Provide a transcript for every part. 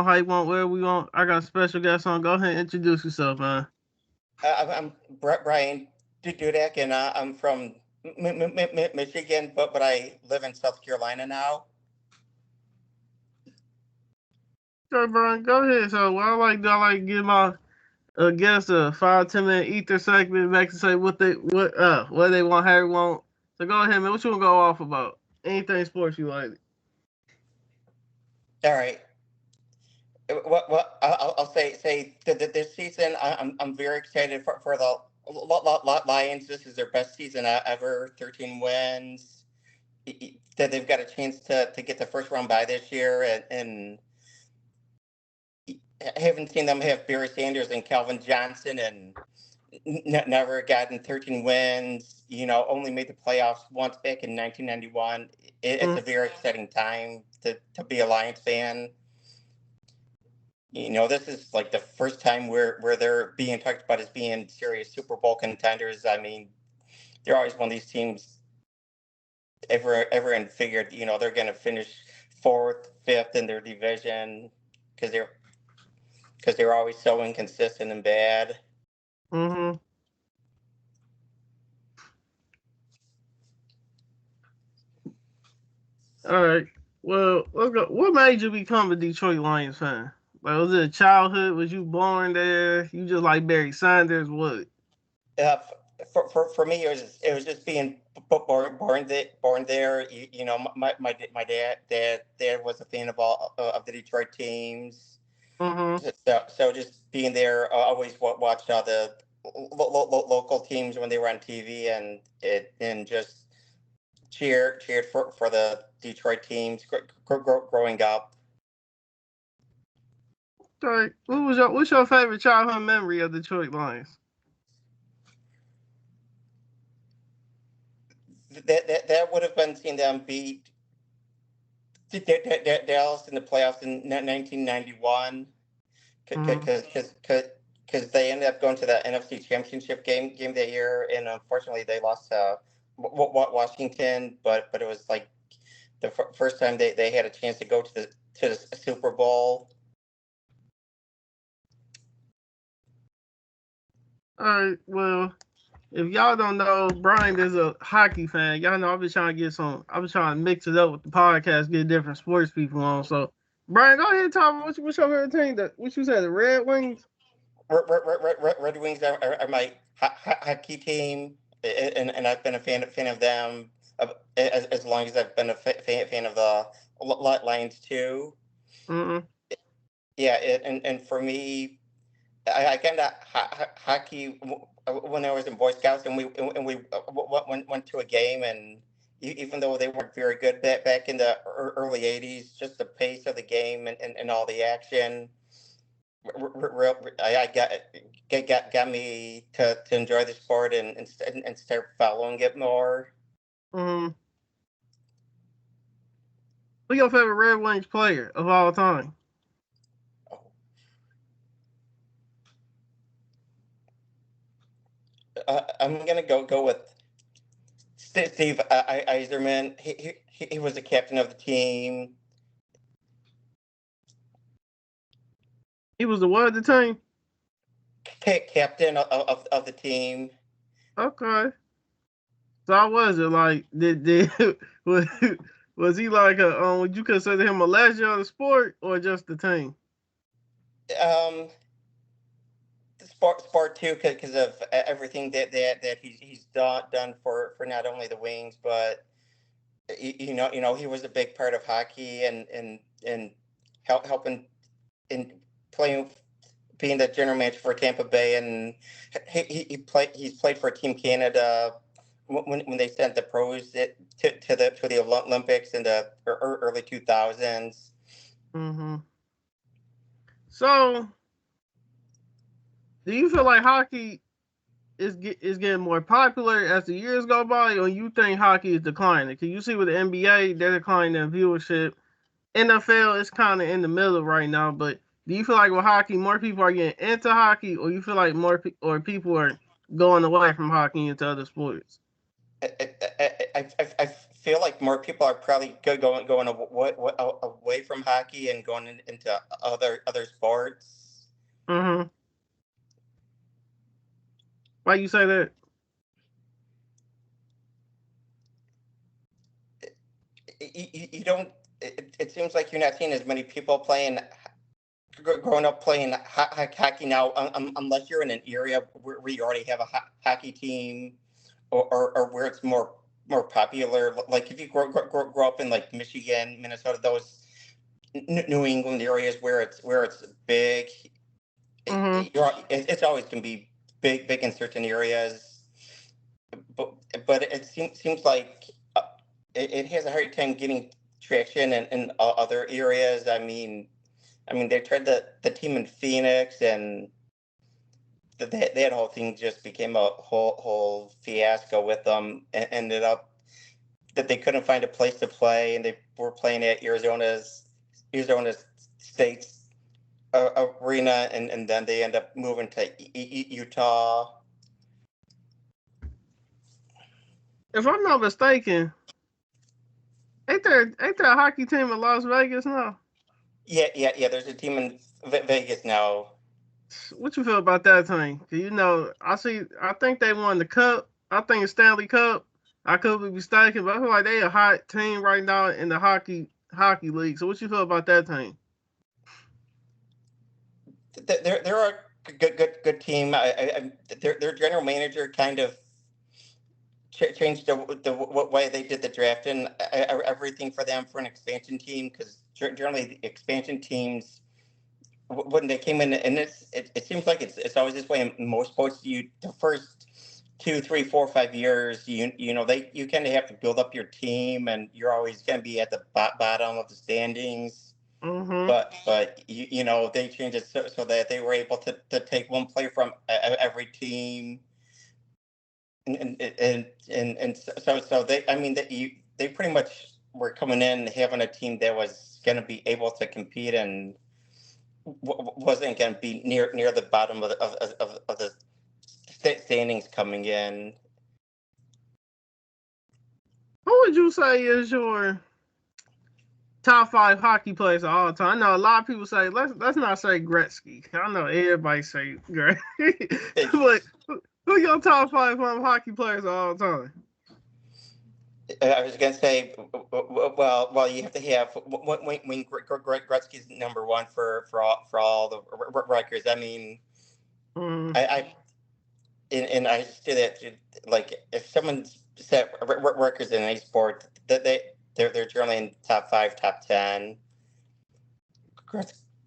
how you want, where we want. I got a special guest on. Go ahead and introduce yourself, man. I'm Brian Dudek, and I'm from Michigan, but I live in South Carolina now. Okay, Brian, go ahead. So, what I like give my guests a 5-10 minute ether segment back to say what they want, how they want. So, go ahead, man. What you want to go off about? Anything sports you like? All right. I'll say that this season I'm very excited for the Lions. This is their best season ever. 13 wins. That they've got a chance to get the first round bye this year, and I haven't seen them have Barry Sanders and Calvin Johnson, and never gotten 13 wins. Only made the playoffs once back in 1991. It's Mm, a very exciting time to be a Lions fan. This is like the first time where they're being talked about as being serious Super Bowl contenders. I mean, they're always one of these teams. Everyone figured they're going to finish fourth, fifth in their division because they're always so inconsistent and bad. mm-hmm. All right. Well, let's go. What made you become a Detroit Lions fan? Like, was it a childhood? Was you born there? You just like Barry Sanders? What? Uh, for me, it was just being born there. My dad was a fan of all of the Detroit teams. Mm-hmm. So just being there, always watched all the local teams when they were on TV, and just cheered for the Detroit teams growing up. All right. What's your favorite childhood memory of Detroit Lions? That would have been seeing them beat Dallas in the playoffs in 1991, Mm-hmm. because they ended up going to the NFC Championship game that year, and unfortunately they lost to Washington. But it was like the first time they had a chance to go to the Super Bowl. All right. Well, if y'all don't know, Brian is a hockey fan. Y'all know I've been trying to get some. I've been trying to mix it up with the podcast, get different sports people on. So, Brian, go ahead and talk. What's your favorite team? What you said, the Red Wings? Red Wings are my hockey team, and I've been a fan of them as long as I've been a fan of the Lions too. Mm-mm. Yeah, and for me, I kind of hockey when I was in Boy Scouts, and we went to a game, and even though they weren't very good back in the early '80s, just the pace of the game and all the action, I got me to enjoy the sport and start following it more. Mm-hmm. Who's your favorite Red Wings player of all time? I'm gonna go with Steve Eiserman. He was the captain of the team. He was the what of the team? Captain of the team. Okay. So how was it like? Did was, was he like a would you consider him a legend of the sport or just the team? Um, sport too, because of everything that he's done for not only the Wings, but he was a big part of hockey, and helping in playing, being the general manager for Tampa Bay, and he's played for Team Canada when they sent the pros to the Olympics in the early 2000s. Mm-hmm. So do you feel like hockey is getting more popular as the years go by, or you think hockey is declining? Because you see with the NBA, they're declining in viewership. NFL is kind of in the middle right now, but do you feel like with hockey, more people are getting into hockey, or you feel like or people are going away from hockey into other sports? I feel like more people are probably going away from hockey and going into other sports. Mm-hmm. Why you say that? You don't. It seems like you're not seeing as many people playing growing up playing hockey now, unless you're in an area where you already have a hockey team, or where it's more popular. Like if you grow up in like Michigan, Minnesota, those New England areas where it's big, Mm-hmm. it's always going to be big in certain areas. But it seems like it has a hard time getting traction in other areas. I mean, they tried the team in Phoenix, and that whole thing just became a whole fiasco with them. And ended up that they couldn't find a place to play, and they were playing at Arizona State's arena, and then they end up moving to Utah. If I'm not mistaken, ain't there a hockey team in Las Vegas now? Yeah. There's a team in Vegas now. What you feel about that team? 'Cause I think they won the cup. I think it's Stanley Cup. I could be mistaken, but I feel like they a hot team right now in the hockey league. So what you feel about that team? They're a good team. Their general manager kind of changed the way they did the draft and everything for them for an expansion team, because generally the expansion teams, when they came in, and it seems like it's always this way in most sports. The first 2, 3, 4, 5 years, you kind of have to build up your team, and you're always going to be at the bottom of the standings. Mm-hmm. But they changed it so that they were able to take one player from every team, and so they, I mean, that they pretty much were coming in having a team that was going to be able to compete, and wasn't going to be near the bottom of the standings coming in. Who would you say is your top 5 hockey players of all time? I know a lot of people say let's not say Gretzky. I know everybody say Gretzky, but who your top 5 hockey players of all time? I was going to say, well, you have to have when Gretzky's number one for all the records. I mean, Mm, I and I just do that. Like if someone set records in any sport, that they're generally in top five, top 10.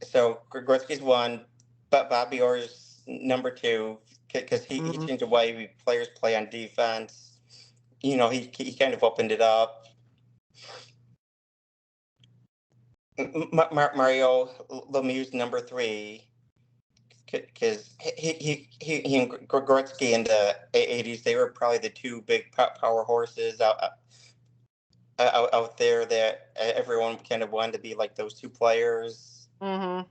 So Gretzky's one, but Bobby Orr's number two, because he mm. changed the way players play on defense. He kind of opened it up. Mario Lemieux's number three, because he and Gretzky in the '80s, they were probably the two big power horses out there that everyone kind of wanted to be like those two players. Mm-hmm.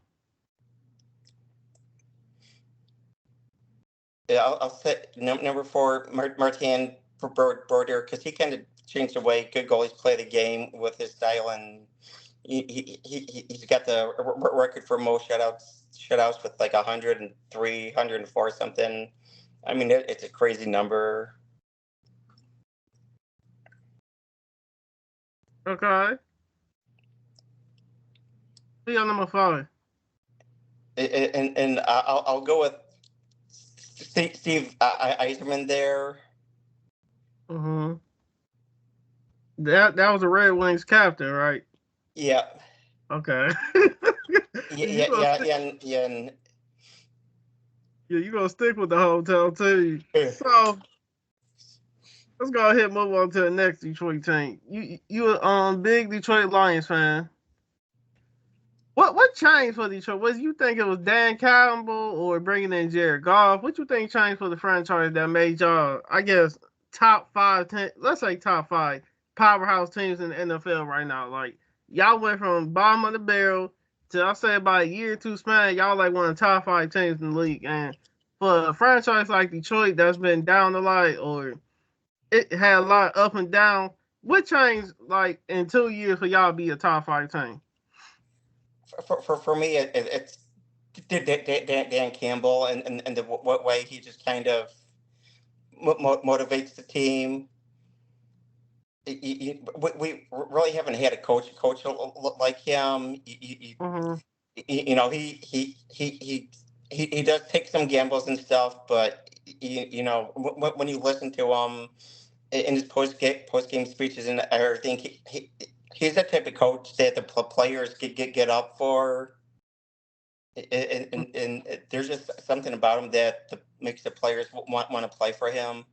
Yeah, I'll say number four, Martin Brodeur, because he kind of changed the way good goalies play the game with his style, and he's got the record for most shutouts with like 103, 104 something. I mean, it's a crazy number. Okay. Who your number 5? And I'll go with Steve Eiserman there. Mm-hmm. That was a Red Wings captain, right? Yeah, Okay. yeah, you yeah, gonna yeah, stick, yeah, and yeah, you gonna stick with the hotel team. yeah. So let's go ahead and move on to the next Detroit team. You big Detroit Lions fan. What changed for Detroit? Was you think it was Dan Campbell or bringing in Jared Goff? What you think changed for the franchise that made y'all, I guess, top 5, let's say top 5 powerhouse teams in the NFL right now? Like y'all went from bottom of the barrel to, I say, about a year or two span, y'all like one of the top 5 teams in the league. And for a franchise like Detroit that's been down a lot, or it had a lot of up and down, what changed like in 2 years for y'all to be a top five team? For me, it's Dan Campbell and the what way he just kind of motivates the team. We really haven't had a coach like him. Mm-hmm. You know, he does take some gambles and stuff, but you know, when you listen to him in his post game speeches and everything, he's the type of coach that the players get up for. And there's just something about him that makes the players want to play for him.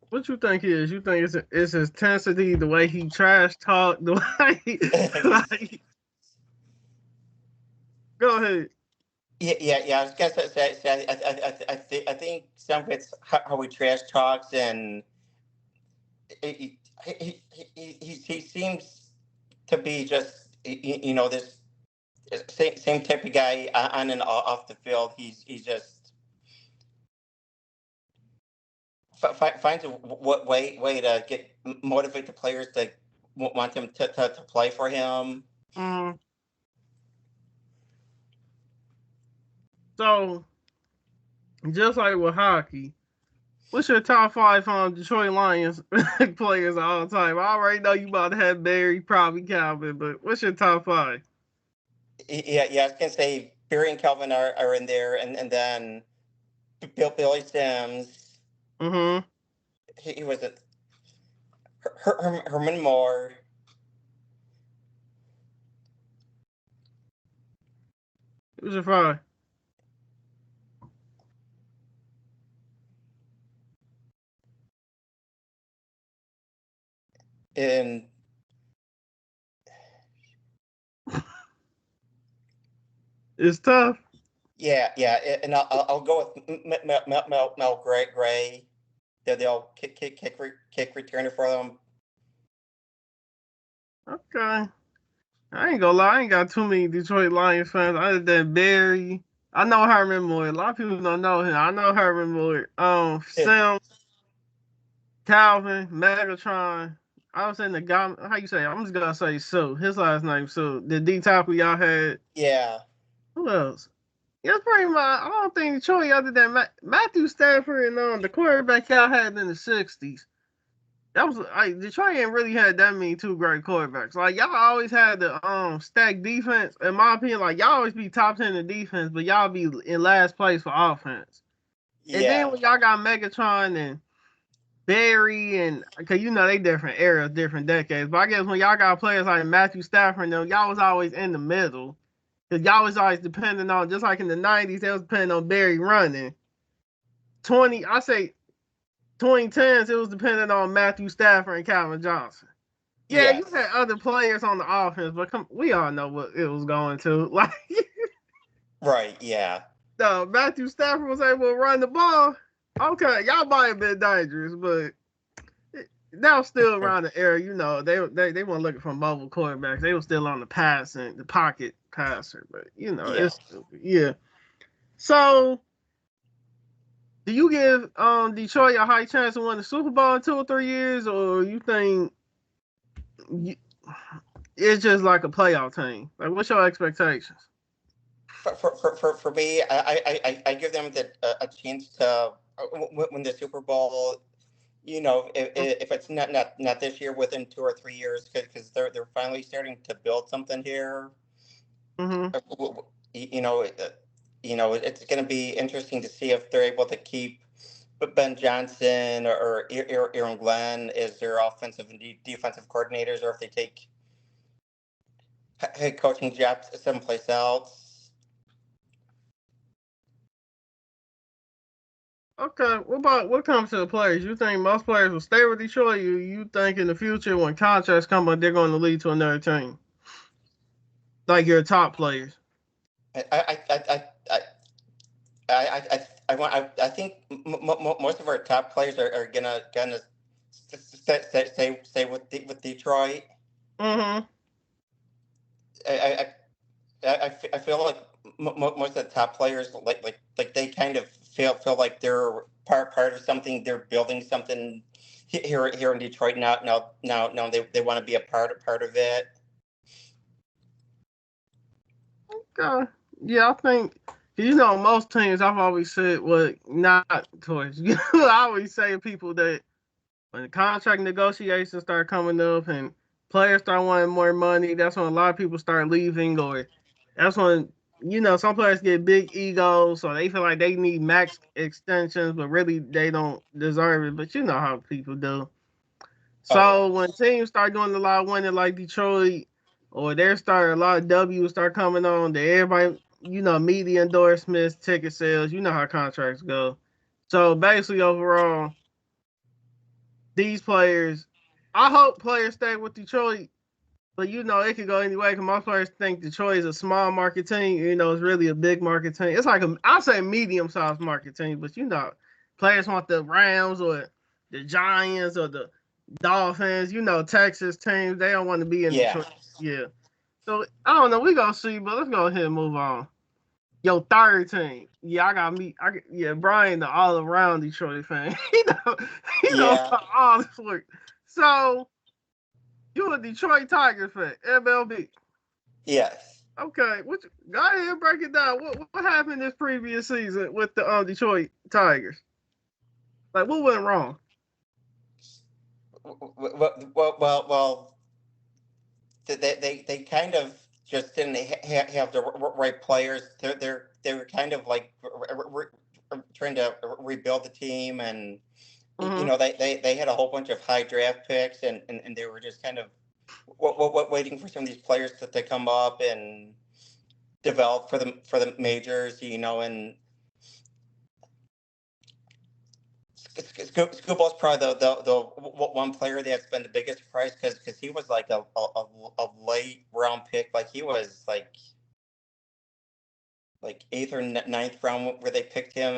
What you think is? You think it's his intensity, the way he trash talk, the way like go ahead. Yeah. I was gonna say I think some of it's how he trash talks, and he seems to be just this same type of guy on and off the field. He's just finds a way to get motivate the players to want them to play for him. Mm. So just like with hockey, what's your top five Detroit Lions players of all time? I already know you about to have Barry, probably Calvin, but what's your top five? Yeah. I was gonna say Barry and Kelvin are in there, and then Billy Sims. Mm-hmm. He was a Herman Moore. Who's your five? And It's tough. and I'll go with Mel Gray. They'll kick returner for them. Okay. I ain't gonna lie, I ain't got too many Detroit Lions fans other than Barry. I know Herman Moore. A lot of people don't know him. I know Herman Moore. Sim, Calvin, Megatron. I was saying the guy. How you say it? I'm just gonna say Sue. His last name Sue. The D tackle y'all had. Yeah, Who else? Yeah, that's pretty much. I don't think Detroit other than Matthew Stafford and the quarterback y'all had in the '60s. That was like Detroit ain't really had that many two great quarterbacks. Like y'all always had the stacked defense. In my opinion, like y'all always be top 10 in defense, but y'all be in last place for offense. And then yeah, when y'all got Megatron and Barry and cause they different eras, different decades. But I guess when y'all got players like Matthew Stafford, y'all was always in the middle. Cause y'all was always depending on just like in the '90s, they was depending on Barry running. 2010s, it was dependent on Matthew Stafford and Calvin Johnson. Yeah, you yes, had other players on the offense, but we all know what it was going to. Like, right, yeah, no, Matthew Stafford was able to run the ball. Okay, y'all might have been dangerous, but that was still around the era. They weren't looking for mobile quarterbacks. They were still on the passing, the pocket passer. But yeah. it's stupid. Yeah. So, do you give Detroit a high chance to win the Super Bowl in 2 or 3 years, or you think you, it's just like a playoff team? Like, what's your expectations? For me, I give them a chance to win the Super Bowl. You know, if it's not this year, within 2 or 3 years, because they're finally starting to build something here. Mm-hmm. You know, it's going to be interesting to see if they're able to keep Ben Johnson or Aaron Glenn as their offensive and defensive coordinators, or if they take head coaching jobs someplace else. Okay. What comes to the players? You think most players will stay with Detroit? You think in the future when contracts come up, they're going to lead to another team, like your top players? I I I I I I think most of our top players are gonna stay with Detroit. Mm-hmm. I I feel like most of the top players like they kind of feel like they're part of something. They're building something here in Detroit now. Now they want to be a part of it. Yeah, I think most teams I've always said were not toys. I always say to people that when the contract negotiations start coming up and players start wanting more money, that's when a lot of people start leaving, or that's when some players get big egos, so they feel like they need max extensions, but really they don't deserve it. But you know how people do. Oh yeah, So when teams start doing a lot of winning like Detroit, or they're starting a lot of W's start coming on, that everybody, media endorsements, ticket sales, you know how contracts go. So basically, overall, these players, I hope players stay with Detroit, but it could go anyway because most players think Detroit is a small market team. It's really a big market team. It's like I'll say medium sized market team, but players want the Rams or the Giants or the Dolphins, Texas teams. They don't want to be in yeah, Detroit. Yeah. So I don't know. We gonna see, but let's go ahead and move on. Your third team. Yeah, I got me. Brian, the all around Detroit fan. He knows yeah, all this work. So you a Detroit Tigers fan, MLB. yes. Okay, go ahead and break it down. What happened this previous season with the Detroit Tigers? Like what went wrong? Well, they kind of just didn't have the right players. They were kind of like trying to rebuild the team, and Mm-hmm. they had a whole bunch of high draft picks, and they were just kind of waiting for some of these players to come up and develop for the majors, and Scooball's probably the one player that's been the biggest surprise because he was like a late round pick, like he was like eighth or ninth round where they picked him,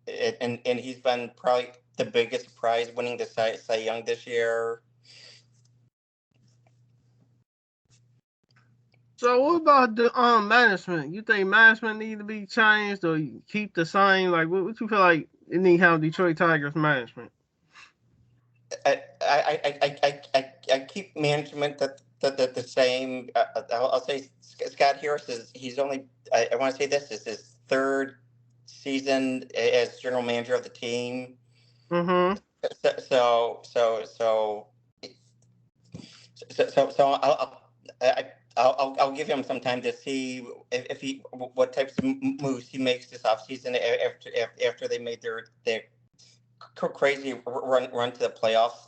and he's been probably the biggest surprise, winning the Cy Young this year. So what about the management? You think management need to be changed or you keep the same? Like what you feel like it need to have Detroit Tigers management? I keep management the same. I'll say Scott Harris he's only I want to say this is his third season as general manager of the team. Mm-hmm. So so I'll give him some time to see if he what types of moves he makes this offseason after they made their crazy run to the playoffs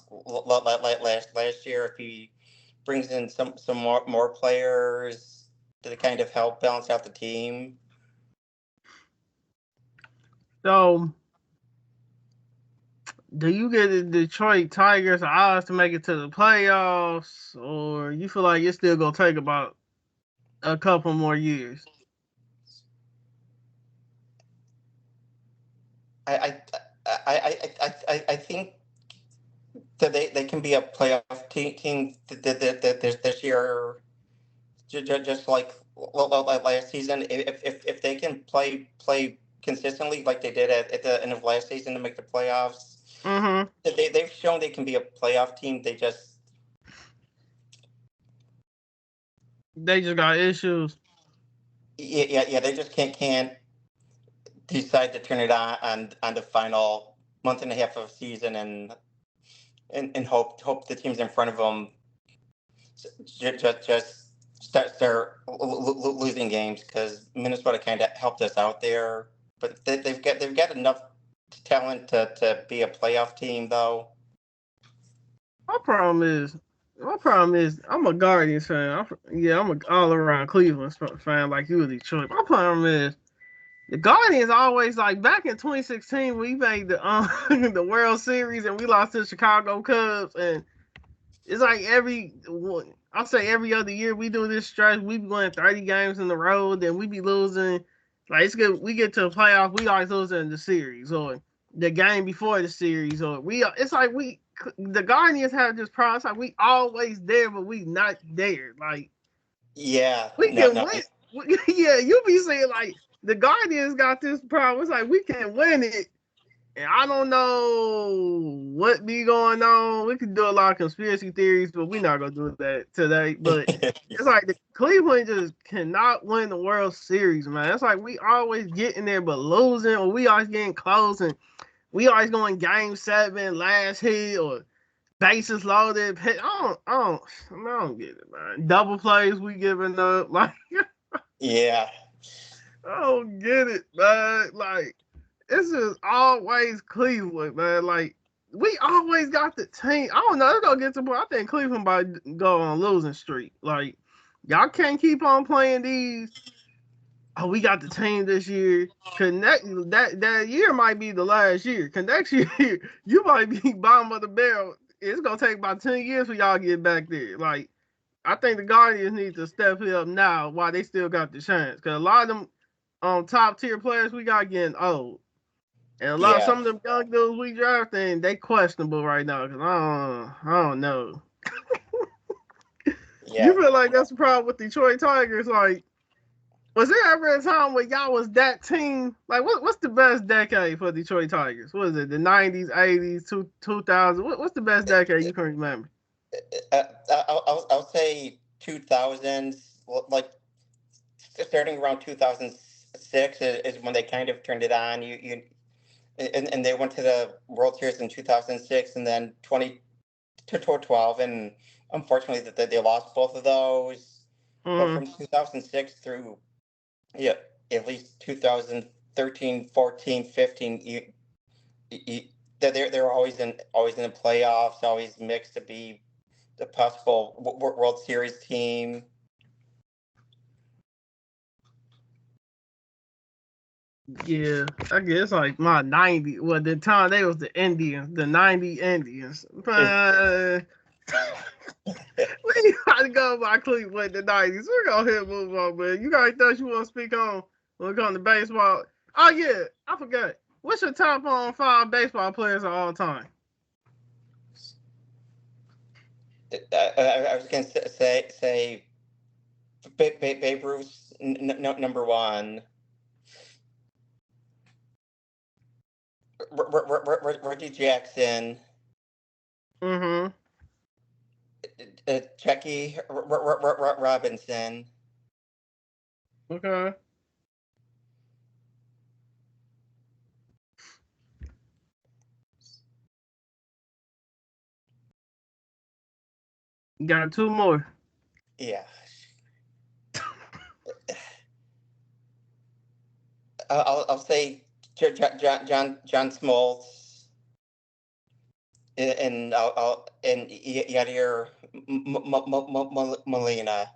last year. If he brings in some more players to kind of help balance out the team. So do you get the Detroit Tigers odds to make it to the playoffs, or you feel like it's still gonna take about a couple more years? I I think that they can be a playoff team this year, just like last season. If they can play consistently like they did at the end of last season to make the playoffs, Mm-hmm. they've shown they can be a playoff team. They just got issues. Yeah, they just can't decide to turn it on the final month and a half of season, and hope the teams in front of them just start losing games, because Minnesota kind of helped us out there, but they've got enough talent to be a playoff team though. My problem is I'm a Guardians fan. I'm a all around Cleveland fan like you a Detroit. My problem is the Guardians always like back in 2016 we made the the World Series and we lost to the Chicago Cubs, and it's like I'll say every other year we do this stretch. We be winning 30 games in the road, then we be losing. Like it's good. We get to the playoff, we always losing the series or the game before the series, or It's like the Guardians have this problem. It's like we always there, but we not there. Like Yeah, we no, can no, win. Yeah, you be saying like the Guardians got this problem. It's like we can win it, And I don't know what be going on. We could do a lot of conspiracy theories, but we're not gonna do that today. But it's like the Cleveland just cannot win the World Series, man. It's like we always getting there but losing, or we always getting close, and we always going Game 7, last hit, or bases loaded. I don't get it, man. Double plays we giving up, like Yeah. I don't get it, man. Like it's just always Cleveland, man. Like we always got the team. I don't know. It's gonna get to the point. I think Cleveland might go on a losing streak. Like y'all can't keep on playing these. Oh, we got the team this year. Connect that year might be the last year. Cause next year you might be bottom of the barrel. It's gonna take about 10 years for y'all to get back there. Like I think the Guardians need to step it up now while they still got the chance. Cause a lot of them top tier players we got getting old. And a lot of Yeah. some of them young dudes we drafting, they questionable right now. Cause I don't know. Yeah. You feel like that's the problem with Detroit Tigers? Like, was there ever a time where y'all was that team? Like, what's the best decade for Detroit Tigers? What is it? The 90s, 80s, 2000? What's the best decade you can remember? I'll say 2000s, like starting around 2006 is when they kind of turned it on. And they went to the World Series in 2006, and then 20 to 12, and unfortunately that they lost both of those. But Mm-hmm. from 2006 through, yeah, at least 2013, 14, 15, you, they're always in the playoffs, always mixed to be the possible World Series team. Yeah, I guess like my 90. Well, the time they was the Indians, the 90 Indians. But we gotta go by Cleveland the 90s. We're gonna hit move on, man. You got anything you want to speak on when it comes to baseball? Oh yeah, I forgot. What's your top on 5 baseball players of all time? I was gonna say Babe Ruth number one. Reggie Jackson, Mm-hmm. Jackie Robinson. Okay. You got 2 more. Yeah, I'll say John Smoltz, and I'll and Yadier Molina.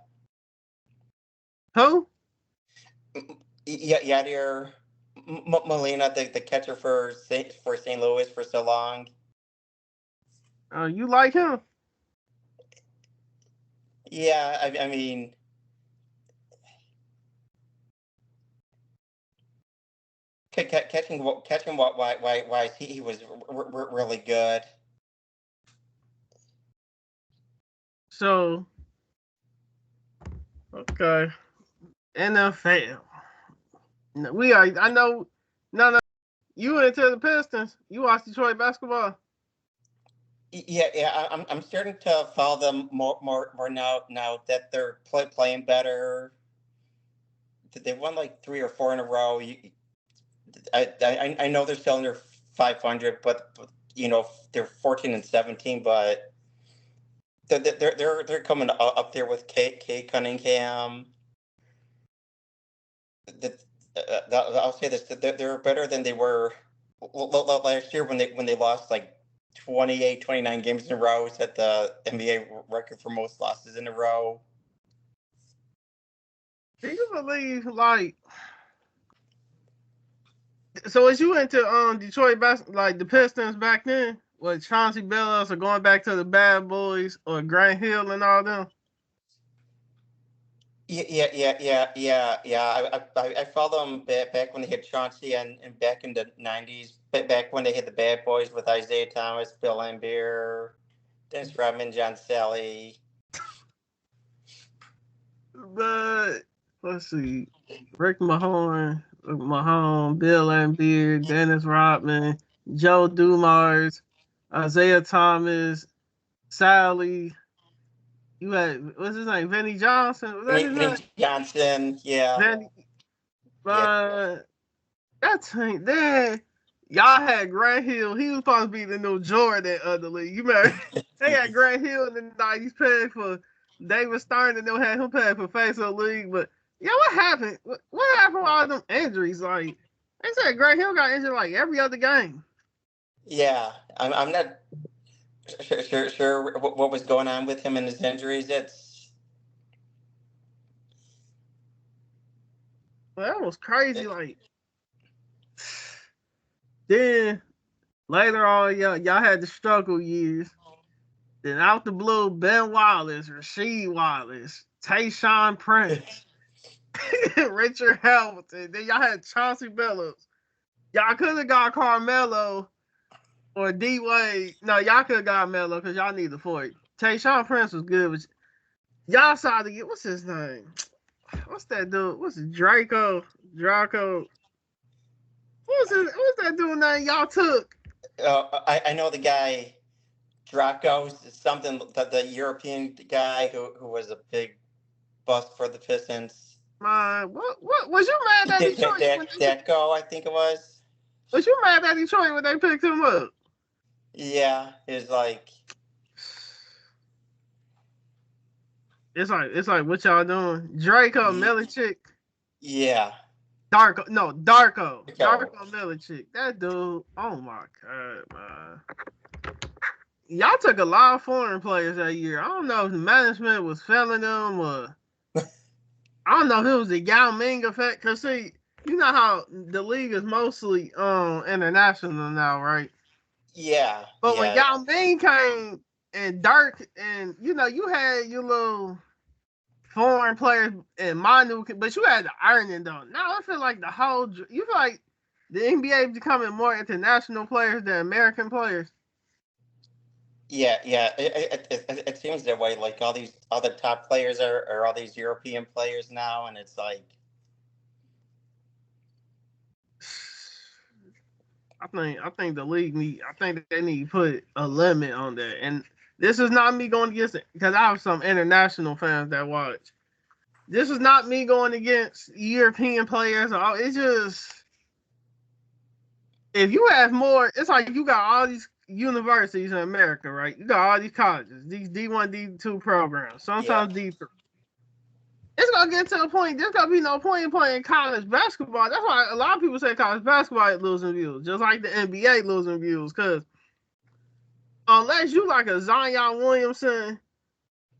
Who? Yadier Molina, the catcher for St. Louis for so long. You like him? Yeah, I mean, catching why he was really good. So okay. NFL. We are. I know. No, no. You into the Pistons? You watch Detroit basketball? Yeah. I'm starting to follow them more now that they're playing better. They won like 3 or 4 in a row. I know they're still under 500, but they're 14-17, but they're coming up there with K Cunningham. That I'll say this: that they're better than they were last year when they lost like 28, 29 games in a row. Set the NBA record for most losses in a row. Do you believe like? So is you into Detroit like the Pistons back then? With Chauncey Billups or going back to the Bad Boys or Grant Hill and all them? Yeah. I followed them back when they had Chauncey, and back in the '90s, back when they had the Bad Boys with Isaiah Thomas, Bill Laimbeer, Dennis Rodman, John Sally. But let's see, Rick Mahorn, Bill Laimbeer, Dennis Rodman, Joe Dumars, Isaiah Thomas, Sally. You had what's his name? Vinny Johnson. Was that his Vinny name? Johnson, yeah, Vinny. yeah, Uh, that team. Then y'all had Grant Hill. He was supposed to be the new Jordan of the league. You remember? They had Grant Hill in the '90s paying for David Stern, and they had him paying for face of the league. But yeah, what happened? What happened with all them injuries? Like they said, Grant Hill got injured like every other game. yeah. I'm not sure what was going on with him and his injuries. It's Well, that was crazy. Like then later on, y'all had the struggle years. Then out the blue, Ben Wallace, Rasheed Wallace, Tayshaun Prince, Richard Hamilton. Then y'all had Chauncey Billups. Y'all could have got Carmelo or D Wade. No, y'all could have got Melo because y'all need the 40. Tayshaun Prince was good, but y'all saw to get what's his name? What's that dude? What's it? Draco. What's that dude name y'all took? I know the guy Draco something, the European guy who was a big bust for the Pistons. Man, what was you mad at Detroit when they Deco, I think it was. was you mad at Detroit when they picked him up? Yeah, it's like It's like what y'all doing? Draco Milicic. yeah. Darko Milicic. That dude. Oh my god, man. Y'all took a lot of foreign players that year. I don't know if the management was failing them or I don't know if it was the Yao Ming effect. Cause see, you know how the league is mostly international now, right? Yeah, But when yeah, Yao Ming came and Dirk and you had your little foreign players and Manu, but you had to earn it though. Now I feel like you feel like the NBA is becoming more international players than American players. yeah. It seems that way. Like all these other top players are all these European players now, and it's like I think the league need. I think they need to put a limit on that. And this is not me going against it because I have some international fans that watch. This is not me going against European players. It's just if you have more, it's like you got all these universities in America, right? You got all these colleges, these D1, D2 programs, yeah, sometimes D3. It's gonna get to a point. There's gonna be no point in playing college basketball. That's why a lot of people say college basketball is losing views, just like the NBA losing views. Because unless you like a Zion Williamson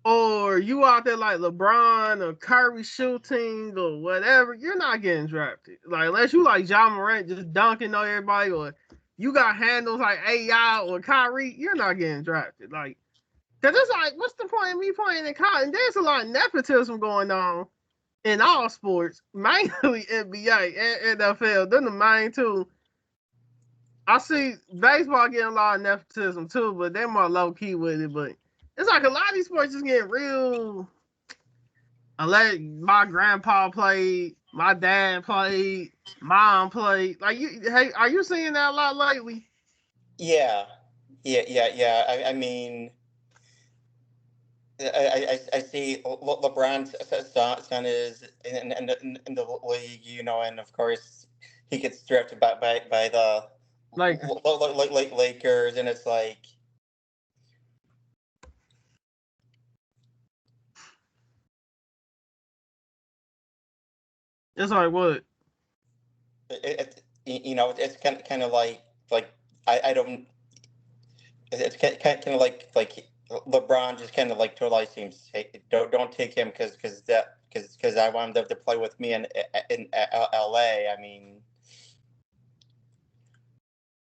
or you out there like LeBron or Curry shooting or whatever, you're not getting drafted. Like unless you like John Morant just dunking on everybody or you got handles like AI or Kyrie, you're not getting drafted. Like, cause it's like, what's the point of me playing in college? And there's a lot of nepotism going on in all sports, mainly NBA and NFL. They're the main two. I see baseball getting a lot of nepotism too, but they're more low key with it. But it's like a lot of these sports just getting real. Unless my grandpa played, my dad played, mom played. Like hey, are you seeing that a lot lately? yeah, yeah. I mean, I see LeBron's son is in the league, and of course he gets drafted by the Like Lakers, and it's like it's like what? it's kind of like I don't. It's kind of like LeBron just kind of like totally seems, hey, don't take him because I want him to play with me in LA. I mean,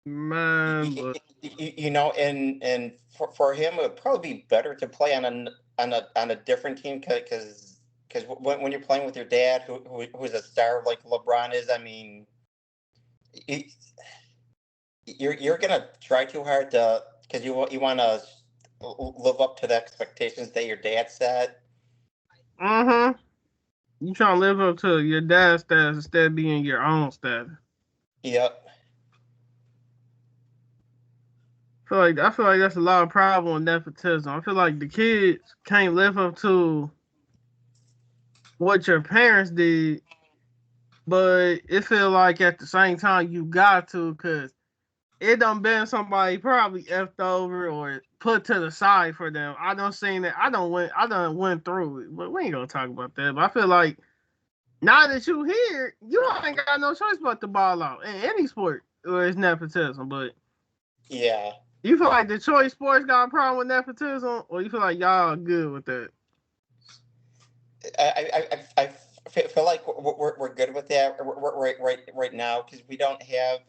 Man, but and for him it would probably be better to play on a different team because when you're playing with your dad who's a star like LeBron is, I mean, he, you're gonna try too hard to because you want to live up to the expectations that your dad set. uh-huh. You trying to live up to your dad's status instead of being your own status. Yep. I feel like that's a lot of problem with nepotism. I feel like the kids can't live up to what your parents did, but it feel like at the same time you got to, cause it done been somebody probably effed over or put to the side for them. I don't seen that. I done went through it, but we ain't gonna talk about that. But I feel like now that you here, you ain't got no choice but to ball out in any sport where it's nepotism. But Yeah. you feel like the choice sports got a problem with nepotism, or you feel like y'all good with that? I feel like we're good with that right now because we don't have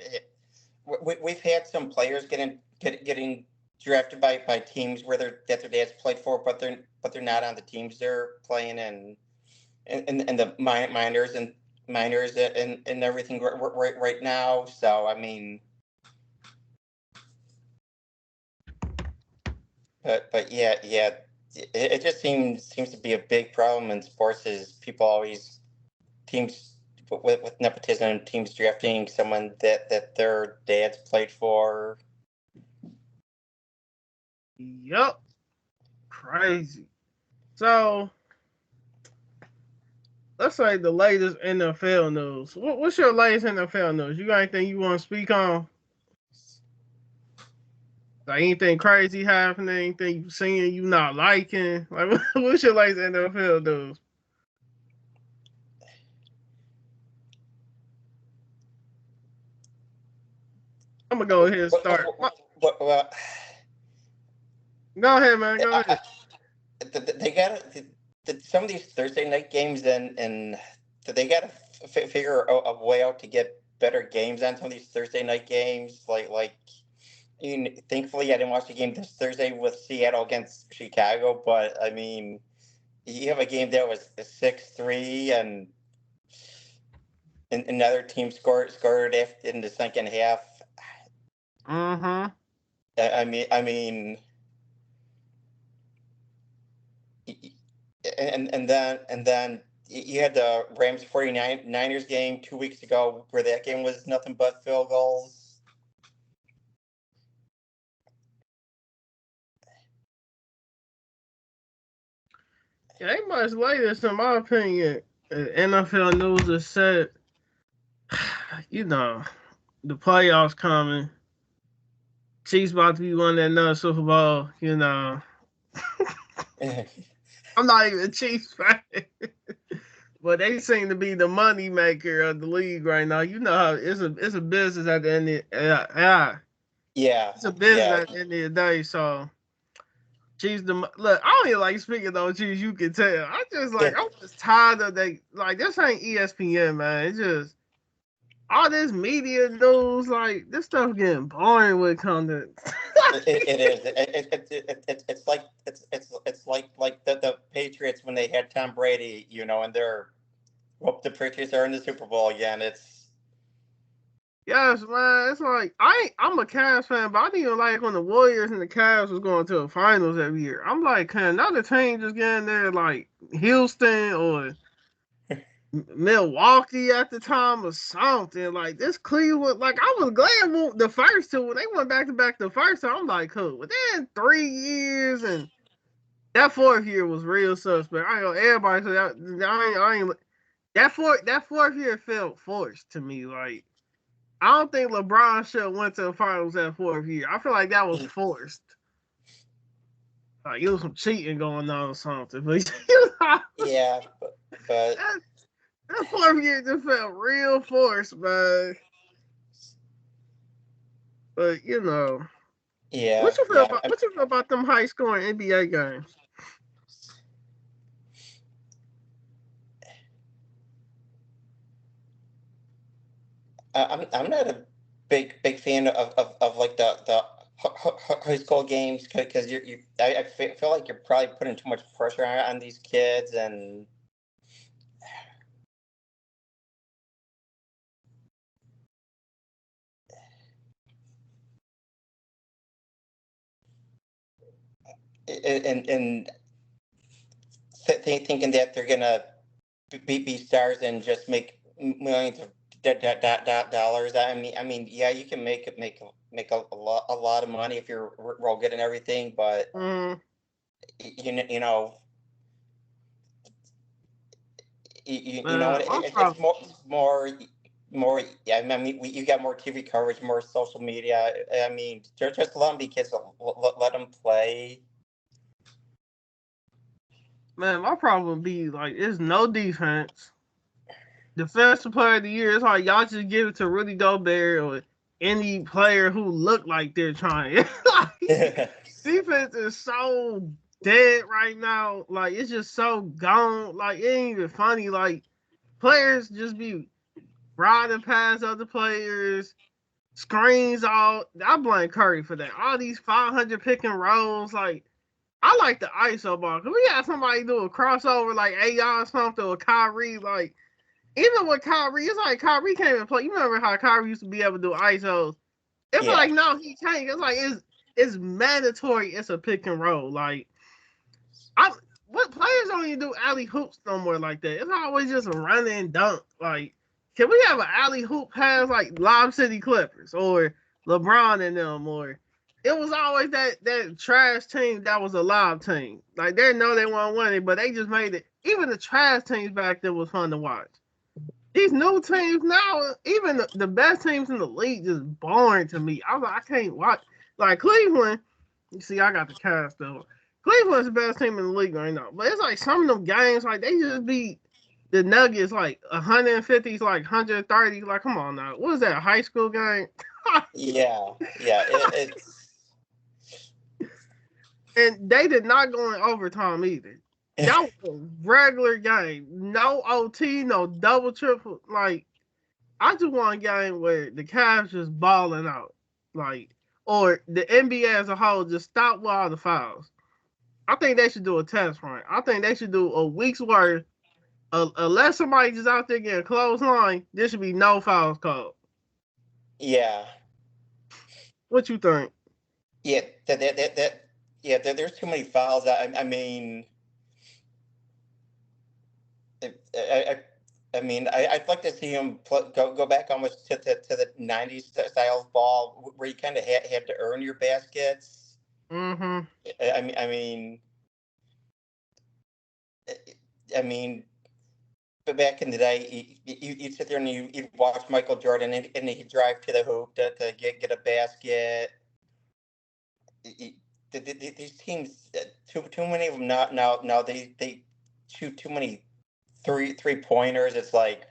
we've had some players getting drafted by teams where that their dads played for, but they're not on the teams they're playing in the minors and everything right now. So I mean, but yeah, it just seems to be a big problem in sports. Is people always teams with nepotism, teams drafting someone that their dads played for. Yup, crazy. So let's say the latest NFL news. What's your latest NFL news? You got anything you want to speak on? Like anything crazy happening? Anything you seeing you not liking? Like what's your latest NFL news? I'm gonna go ahead and start. What Go ahead, man. Go I, ahead. they got some of these Thursday night games and they got to figure a way out to get better games on some of these Thursday night games. Thankfully, I didn't watch the game this Thursday with Seattle against Chicago, but I mean, you have a game that was 6-3 and another team scored in the second half. Mm-hmm. I mean, and then you had the Rams 49ers game 2 weeks ago where that game was nothing but field goals. Yeah, ain't much latest in my opinion. NFL news has said, you know, the playoffs coming. Chiefs about to be winning another Super Bowl. You know, I'm not even a Chiefs fan, but they seem to be the money maker of the league right now. You know how it's a business at the end of Yeah, it's a business yeah, at the end of the day. So Chiefs, look, I don't even like speaking on Chiefs. You can tell. I'm just tired of they like this ain't ESPN, man. It's just all this media news, like this stuff getting boring with content. it is. It's like the Patriots when they had Tom Brady, and they're the Patriots are in the Super Bowl again. It's Yes, man. It's like I'm a Cavs fan, but I didn't even like when the Warriors and the Cavs was going to the finals every year. I'm like, can another team just get in there like Houston or Milwaukee at the time or something? Like this Cleveland, like I was glad the first two when they went back to back the first time. I'm like, cool. But then 3 years and that fourth year was real suspect. I know everybody said that I ain't that fourth year felt forced to me. Like I don't think LeBron should have went to the finals that fourth year. I feel like that was forced. Like it was some cheating going on or something. But yeah, but that, that fourth year just felt real forced, man. But yeah, yeah. what you feel about them high scoring NBA games? I'm not a big fan of like the high school games because I feel like you're probably putting too much pressure on these kids and thinking that they're gonna be stars and just make millions of dollars. I mean, yeah, you can make make a lot of money if you're real good and everything, but Mm, you know, you know, man, my it's problem. more. Yeah, I mean, you got more TV coverage, more social media. I mean, just let them be kids. Let them play. Man, my problem would be like, it's no defense. Defensive player of the year. It's like y'all just give it to Rudy Gobert or any player who look like they're trying. Like, defense is so dead right now. Like, it's just so gone. Like, it ain't even funny. Like, players just be riding past other players, screens all. I blame Curry for that. All these 500 pick and rolls. Like, I like the ISO ball. Can we have somebody do a crossover like AI or something or Kyrie? Like, even with Kyrie, it's like Kyrie can't even play. You remember how Kyrie used to be able to do ISOs? It's Yeah, like, no, he can't. It's like, it's mandatory. It's a pick and roll. Like, I what players don't even do alley hoops no more like that. It's always just a run and dunk. Like, can we have an alley hoop pass like Lob City Clippers or LeBron and them? Or it was always that trash team that was a lob team. Like, they know they weren't winning, but they just made it. Even the trash teams back then was fun to watch. These new teams now, even the best teams in the league, just boring to me. I was like, I can't watch. Like Cleveland, you see, I got the cast though. Cleveland's the best team in the league right now. But it's like some of them games, like they just beat the Nuggets like 150s, like 130. Like, come on now. What is that, a high school game? yeah. And they did not go in overtime either. It's That was a regular game. No OT, no double, triple. Like, I just want a game where the Cavs just balling out. Like, or the NBA as a whole just stop with all the fouls. I think they should do a test run. I think they should do a week's worth. Unless somebody just out there getting a clothesline, there should be no fouls called. yeah, What you think? yeah. Yeah. There's too many fouls. I mean, I, I, I mean, I'd like to see him go back almost to the '90s style of ball, where you kind of had to earn your baskets. Mm-hmm. I mean, I mean, but back in the day, you'd sit there and you'd watch Michael Jordan, and he'd drive to the hoop to get a basket. Y- these teams, too many of them, not now. Now they shoot too many three pointers. It's like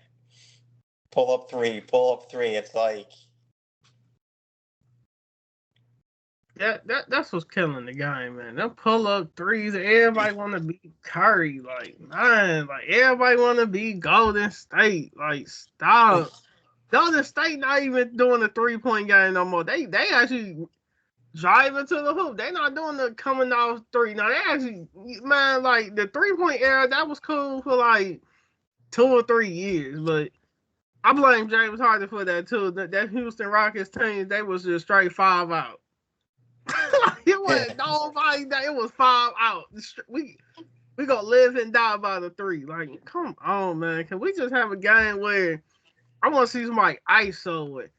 pull up three. It's like, That's what's killing the game, man. Them pull up threes, everybody want to be Curry, like, man, like everybody want to be Golden State, like, stop. Golden State not even doing the 3 point game no more. They actually driving to the hoop. They not doing the coming off three. Now they actually, man, like the 3 point era, that was cool for like 2 or 3 years, but I blame James Harden for that too. That Houston Rockets team, they was just straight 5 out. It wasn't nobody. It was 5 out. We gonna live and die by the three. Like, come on, man. Can we just have a game where I want to see somebody ISO it,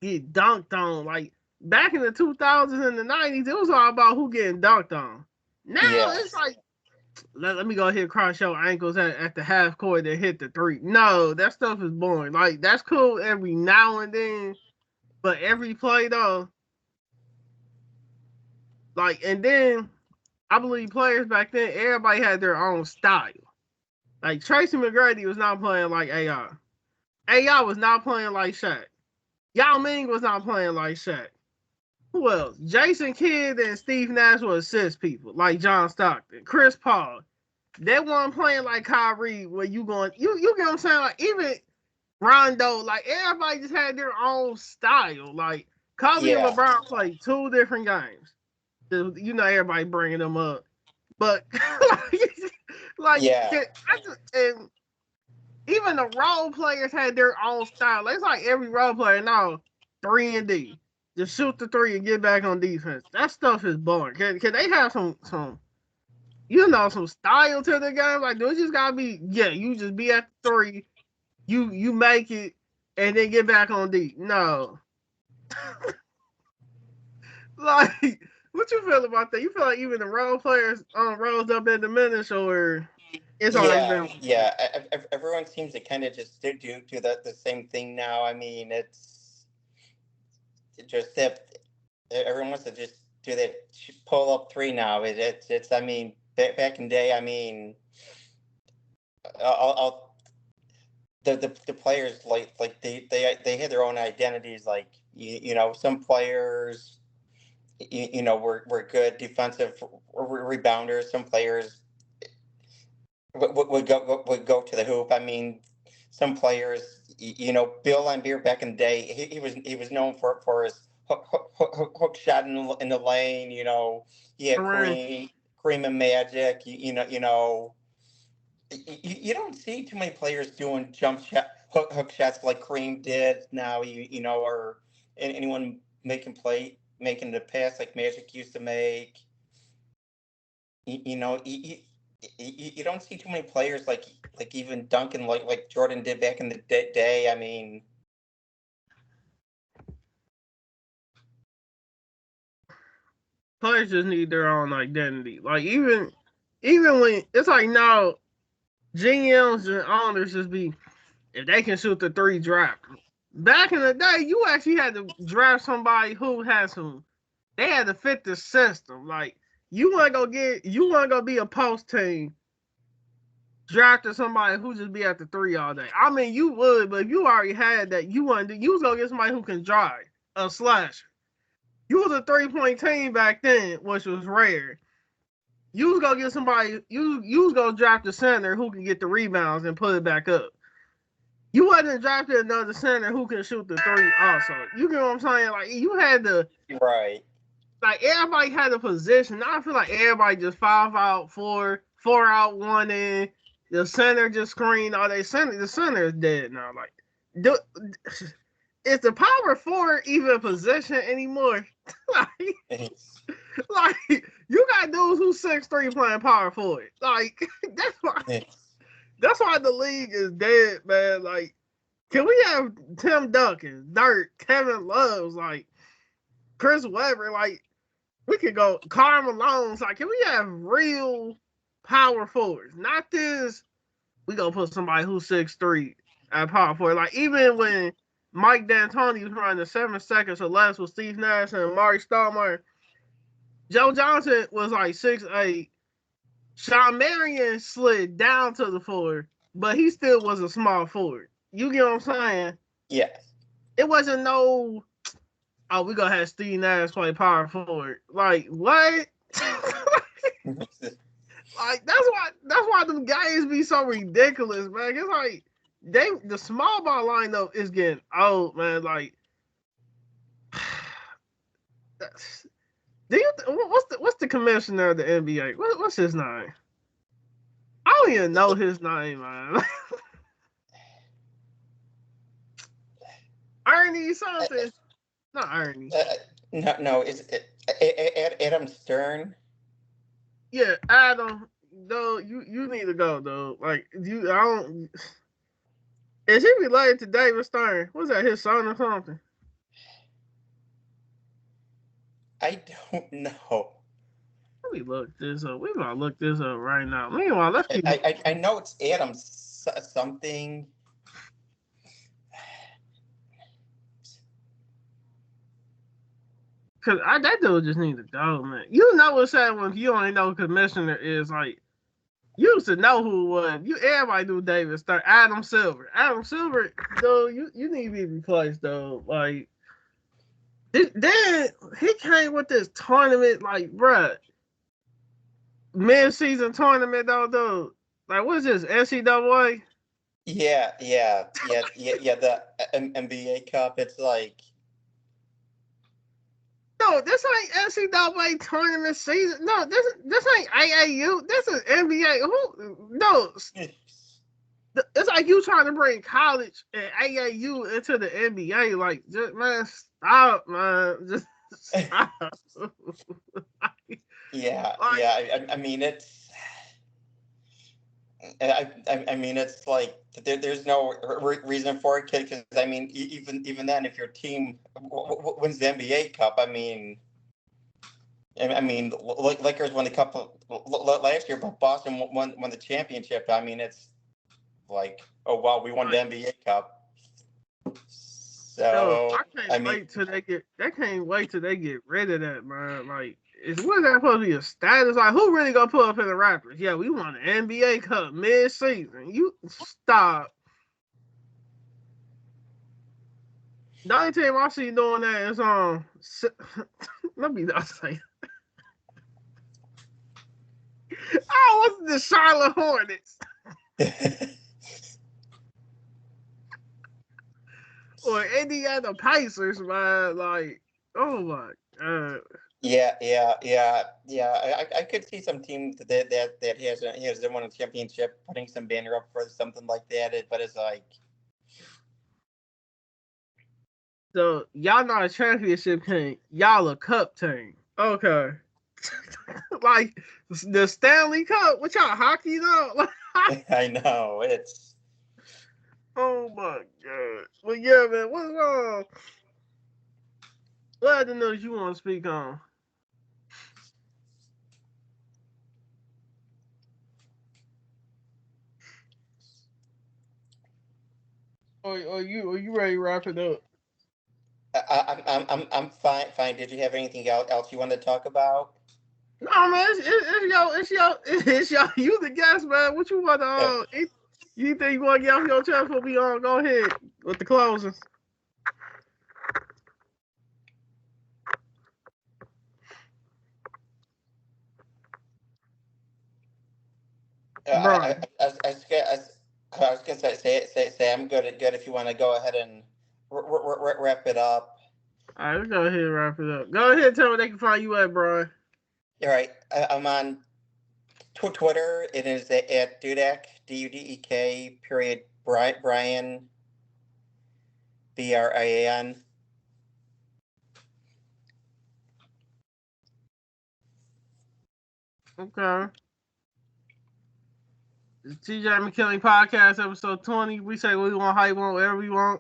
get dunked on? Like back in the 2000s and the 90s, it was all about who getting dunked on. Now yeah, it's like, let me go ahead and cross your ankles at the half court and hit the three. No, that stuff is boring. Like, that's cool every now and then, but every play though, like, and then I believe players back then, everybody had their own style. Like Tracy McGrady was not playing like AI. AI was not playing like Shaq. Yao Ming was not playing like Shaq. Who else? Jason Kidd and Steve Nash were assist people, like John Stockton, Chris Paul. They weren't playing like Kyrie, where you going, you get what I'm saying? Like, even Rondo, like everybody just had their own style. Like Kobe and yeah, LeBron played 2 different games. You know, everybody bringing them up, but like yeah, I just, and even the role players had their own style. It's like every role player now 3 and D. Just shoot the three and get back on defense. That stuff is boring. Can they have some some style to the game? Like, do it just gotta be, yeah, you just be at the three, you make it, and then get back on D. No. Like, what you feel about that? You feel like even the role players rose up and diminished, or it's always Yeah, been yeah. Everyone seems to kind of just do the same thing now. I mean, it's just that everyone wants to just do that pull up three now. It's. I mean, back in day. I mean, I'll the players they had their own identities. Like some players were good defensive rebounders. Some players would go to the hoop. I mean, some players, Bill Laimbeer back in the day, he was known for his hook shot in the lane. He had around. Cream and Magic. You don't see too many players doing jump shot hook shots like Cream did now. Or anyone making the pass like Magic used to make. You don't see too many players like even Duncan like Jordan did back in the day. I mean, Players just need their own identity. Like even when it's like now GMs and owners just be if they can shoot the three draft. Back in the day, you actually had to draft somebody who has some. They had to fit the system. Like you want to go be a post team. Drafted somebody who just be at the three all day. I mean, you would, but if you already had that, you was gonna get somebody who can drive a slash. You was a 3-point team back then, which was rare. You was gonna get somebody. You was gonna draft a center who can get the rebounds and put it back up. You wasn't drafting another center who can shoot the three also. You get what I'm saying? Like you had to right? like everybody had a position. Now I feel like everybody just 5 out, four out, one in. The center just screen all they center. The center is dead now. Like, do, is the power forward even a position anymore? like, like you got dudes who 6'3" playing power forward. Like that's why the league is dead, man. Like, can we have Tim Duncan, Dirk, Kevin Loves, like Chris Webber, like we could go Karl Malone's. Like, can we have real power forwards? Not this. We gonna put somebody who's 6'3" at power forward. Like even when Mike D'Antoni was running the 7 seconds or less with Steve Nash and Marty Stoudemire, Joe Johnson was like 6'8". Sean Marion slid down to the forward, but he still was a small forward. You get what I'm saying? Yes. It wasn't no. Oh, we gonna have Steve Nash play power forward. Like what? Like that's why them guys be so ridiculous, man. It's like the small ball lineup is getting old, man. Like do you what's the commissioner of the NBA? What's his name? I don't even know his name, man. Ernie something. Not Ernie. No, is it Adam Stern? Yeah, Adam. Though you need to go though. Like I don't. Is he related to David Stern? Was that his son or something? I don't know. Let me look this up. We're gonna look this up right now. Meanwhile, let's keep. I know it's Adam something. Cause that dude just need to go, man. You know what's sad when you only know commissioner is like you used to know who it was. You everybody knew David Stern. Adam Silver. Adam Silver, though, you need to be replaced though. Like then he came with this tournament, like, bruh, mid-season tournament though, dude. Like what's this? NCAA? Yeah. The NBA Cup. It's like No, this ain't NCAA tournament season. No, this ain't AAU. This is NBA. Who? No, it's like you trying to bring college and AAU into the NBA. Like, just man, stop, man. Just stop. yeah, like, yeah. I mean, I mean, it's like there's no reason for it, because I mean, even then, if your team wins the NBA Cup, I mean, I mean, Lakers won the cup last year, but Boston won the championship. I mean, it's like, oh wow, we won the NBA Cup. Yo, So I can't wait till they get. They can't wait till they get rid of that, man. Like, what that supposed to be a status? Like, who really gonna pull up in the Raptors? Yeah, we won the NBA Cup mid-season. You stop. The only team I see doing that is let me not say. Oh, what's the Charlotte Hornets or Indiana Pacers, man? Like, oh my god. Yeah. I could see some team that has won a championship putting some banner up for something like that. But it's like, So y'all not a championship team. Y'all a cup team. Okay. Like the Stanley Cup. What y'all hockey though? I know it's. Oh my god. Well, yeah, man. What's wrong? What other news you want to speak on? Or you ready to wrap it up? I'm fine. Did you have anything else you wanted to talk about? No, man. It's yo. You the guest, man. What you want to? You think you want to get off your chest before we on? Go ahead with the closings. Bro. I was gonna say I'm good. Good if you want to go ahead and wrap it up. All right, let's go ahead and wrap it up. Go ahead and tell me they can find you at, bro. All right, I'm on Twitter. It is at Dudek Dudek period Brian Brian. Okay. The TJ McKinley podcast, episode 20. We say what we want, how you want, whatever we want.